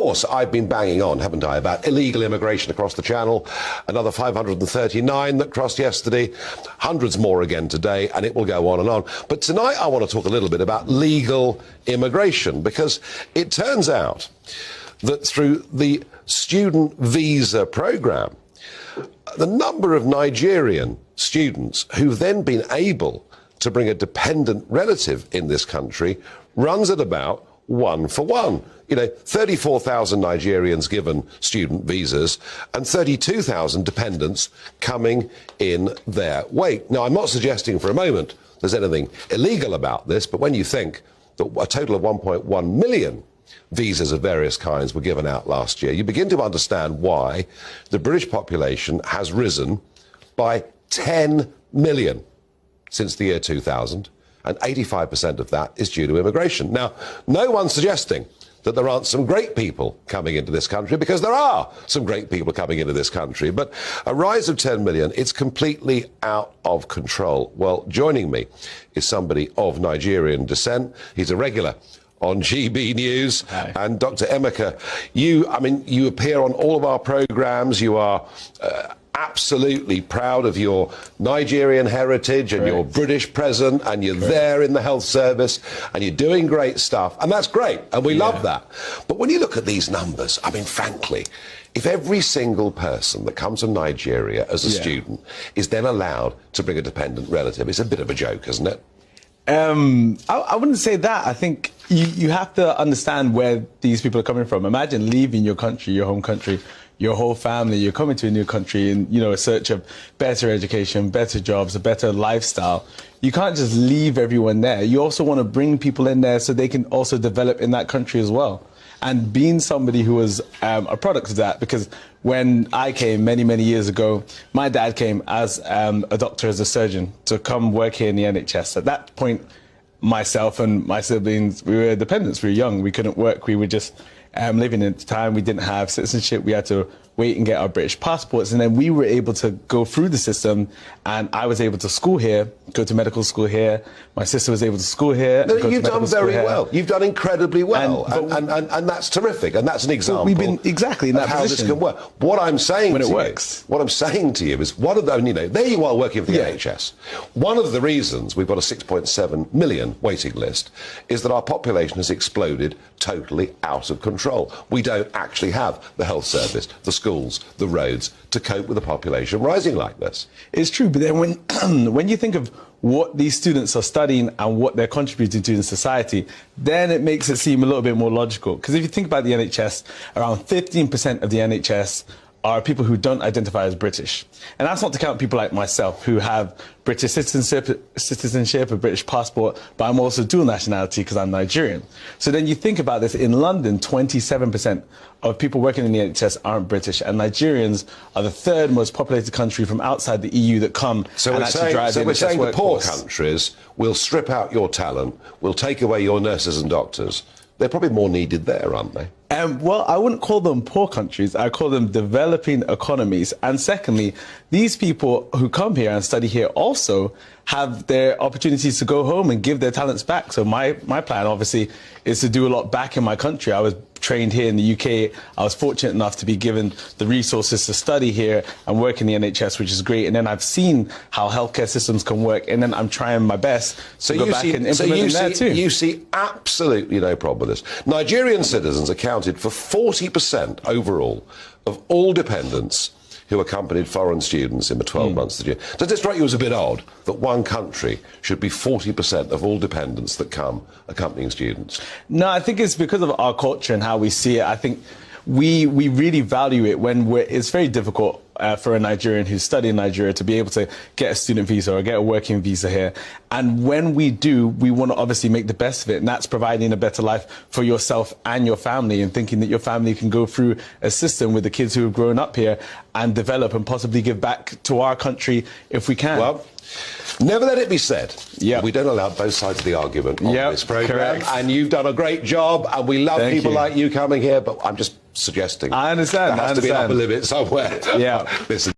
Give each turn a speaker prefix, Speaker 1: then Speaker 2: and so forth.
Speaker 1: course, I've been banging on, haven't I, about illegal immigration across the Channel, another 539 that crossed yesterday, hundreds more again today, and it will go on and on. But tonight I want to talk a little bit about legal immigration, because it turns out that through the student visa program, the number of Nigerian students who've then been able to bring a dependent relative in this country runs at about 1 for 1. 34,000 Nigerians given student visas and 32,000 dependents coming in their wake. Now, I'm not suggesting for a moment there's anything illegal about this, but when you think that a total of 1.1 million visas of various kinds were given out last year, you begin to understand why the British population has risen by 10 million since the year 2000, and 85% of that is due to immigration. Now, no one's suggesting that there aren't some great people coming into this country, because there are some great people coming into this country, but a rise of 10 million, it's completely out of control. Well, joining me is somebody of Nigerian descent. He's a regular on GB News.
Speaker 2: Hi.
Speaker 1: And Dr. Emeka, you appear on all of our programs. You are absolutely proud of your Nigerian heritage and your British present, and you're there in the health service, and you're doing great stuff, and that's great, and we love that. But when you look at these numbers, frankly, if every single person that comes from Nigeria as a student is then allowed to bring a dependent relative, it's a bit of a joke, isn't it?
Speaker 2: I wouldn't say that. I think you have to understand where these people are coming from. Imagine leaving your country, your home country, your whole family. You're coming to a new country in, a search of better education, better jobs, a better lifestyle. You can't just leave everyone there. You also want to bring people in there so they can also develop in that country as well. And being somebody who was a product of that, because when I came many, many years ago, my dad came as a doctor, as a surgeon, to come work here in the NHS. At that point, myself and my siblings, we were dependents. We were young. We couldn't work. We were just living at the time. We didn't have citizenship. We had to wait and get our British passports. And then we were able to go through the system. And I was able to school here, go to medical school here. My sister was able to school here.
Speaker 1: No, you've done very well. You've done incredibly well. And that's terrific. And that's an example
Speaker 2: we've been exactly in that
Speaker 1: of how
Speaker 2: position.
Speaker 1: this can work. What I'm saying
Speaker 2: when
Speaker 1: to
Speaker 2: it
Speaker 1: you,
Speaker 2: works.
Speaker 1: What I'm saying to you is, one of the, there you are working for the NHS. One of the reasons we've got a 6.7 million waiting list is that our population has exploded totally out of control. We don't actually have the health service, the schools, the roads to cope with a population rising like this.
Speaker 2: It's true, but then when you think of what these students are studying and what they're contributing to in society, then it makes it seem a little bit more logical. Because if you think about the NHS, around 15% of the NHS are people who don't identify as British. And that's not to count people like myself who have British citizenship, a British passport, but I'm also dual nationality because I'm Nigerian. So then you think about this, in London, 27% of people working in the NHS aren't British, and Nigerians are the third most populated country from outside the EU that come and actually drive the NHS workforce. So we're saying the poor countries will strip out your talent, will take away your nurses and doctors. They're probably more needed there, aren't they? Well, I wouldn't call them poor countries. I call them developing economies. And secondly, these people who come here and study here also have their opportunities to go home and give their talents back. So my plan, obviously, is to do a lot back in my country. I was trained here in the UK. I was fortunate enough to be given the resources to study here and work in the NHS, which is great. And then I've seen how healthcare systems can work, and then I'm trying my best to go back and implement them there too.
Speaker 1: You see absolutely no problem with this. Nigerian citizens accounted for 40% overall of all dependents who accompanied foreign students in the 12 months of the year. Does it strike you as a bit odd that one country should be 40% of all dependents that come accompanying students?
Speaker 2: No, I think it's because of our culture and how we see it. I think we really value it when it's very difficult for a Nigerian who's studying in Nigeria to be able to get a student visa or get a working visa here. And when we do, we want to obviously make the best of it. And that's providing a better life for yourself and your family, and thinking that your family can go through a system with the kids who have grown up here and develop and possibly give back to our country if we can.
Speaker 1: Well, never let it be said. We don't allow both sides of the argument on this programme. And you've done a great job, and we love people like you coming here, but I'm just suggesting
Speaker 2: I understand.
Speaker 1: there has to be an upper limit somewhere.
Speaker 2: Yeah.
Speaker 1: Listen.